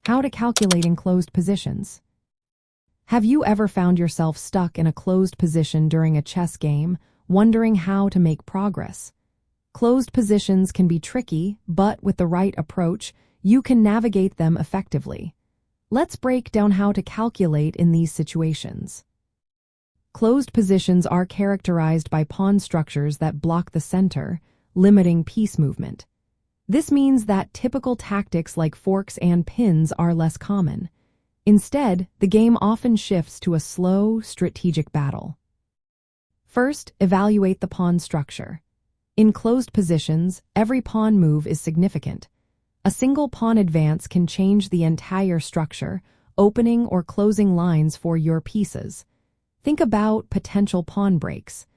How to calculate in closed positions. Have you ever found yourself stuck in a closed position during a chess game, wondering how to make progress? Closed positions can be tricky, but with the right approach, you can navigate them effectively. Let's break down how to calculate in these situations. Closed positions are characterized by pawn structures that block the center, limiting piece movement. This means that typical tactics like forks and pins are less common. Instead, the game often shifts to a slow, strategic battle. First, evaluate the pawn structure. In closed positions, every pawn move is significant. A single pawn advance can change the entire structure, opening or closing lines for your pieces. Think about potential pawn breaks.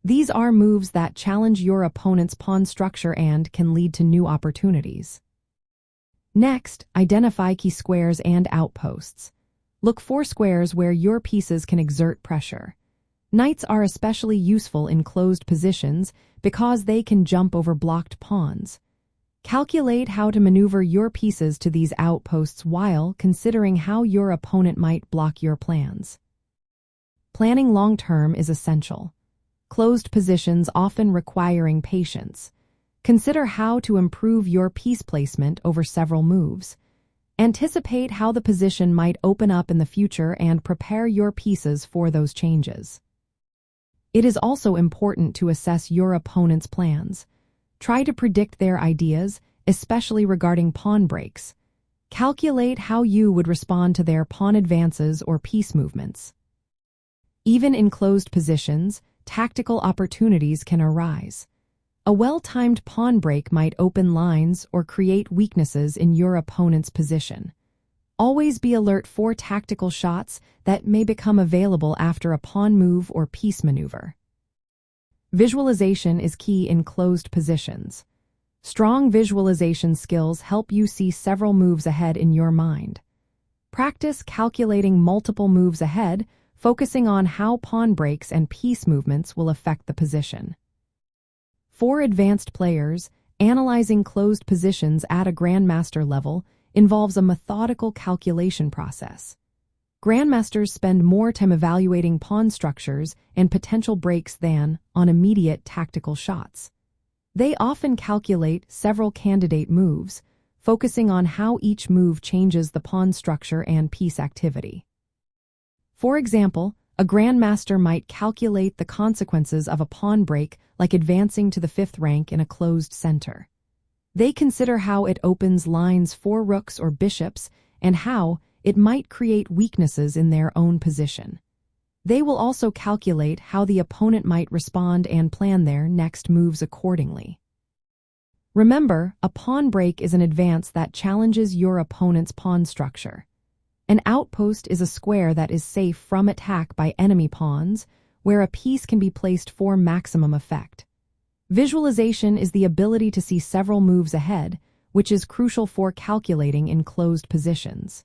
These are moves that challenge your opponent's pawn structure and can lead to new opportunities. Next, identify key squares and outposts. Look for squares where your pieces can exert pressure. Knights are especially useful in closed positions because they can jump over blocked pawns. Calculate how to maneuver your pieces to these outposts while considering how your opponent might block your plans. Planning long-term is essential. Closed positions often requiring patience. Consider how to improve your piece placement over several moves. Anticipate how the position might open up in the future and prepare your pieces for those changes. It is also important to assess your opponent's plans. Try to predict their ideas, especially regarding pawn breaks. Calculate how you would respond to their pawn advances or piece movements. Even in closed positions, tactical opportunities can arise. A well-timed pawn break might open lines or create weaknesses in your opponent's position. Always be alert for tactical shots that may become available after a pawn move or piece maneuver. Visualization is key in closed positions. Strong visualization skills help you see several moves ahead in your mind. Practice calculating multiple moves ahead, focusing on how pawn breaks and piece movements will affect the position. For advanced players, analyzing closed positions at a Grandmaster level involves a methodical calculation process. Grandmasters spend more time evaluating pawn structures and potential breaks than on immediate tactical shots. They often calculate several candidate moves, focusing on how each move changes the pawn structure and piece activity. For example, a Grandmaster might calculate the consequences of a pawn break like advancing to the 5th rank in a closed center. They consider how it opens lines for rooks or bishops and how it might create weaknesses in their own position. They will also calculate how the opponent might respond and plan their next moves accordingly. Remember, a pawn break is an advance that challenges your opponent's pawn structure. An outpost is a square that is safe from attack by enemy pawns, where a piece can be placed for maximum effect. Visualization is the ability to see several moves ahead, which is crucial for calculating in closed positions.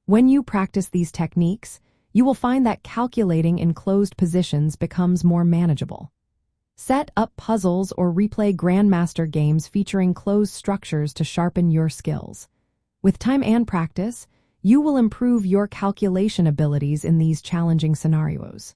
When you practice these techniques, you will find that calculating in closed positions becomes more manageable. Set up puzzles or replay Grandmaster games featuring closed structures to sharpen your skills. With time and practice, you will improve your calculation abilities in these challenging scenarios.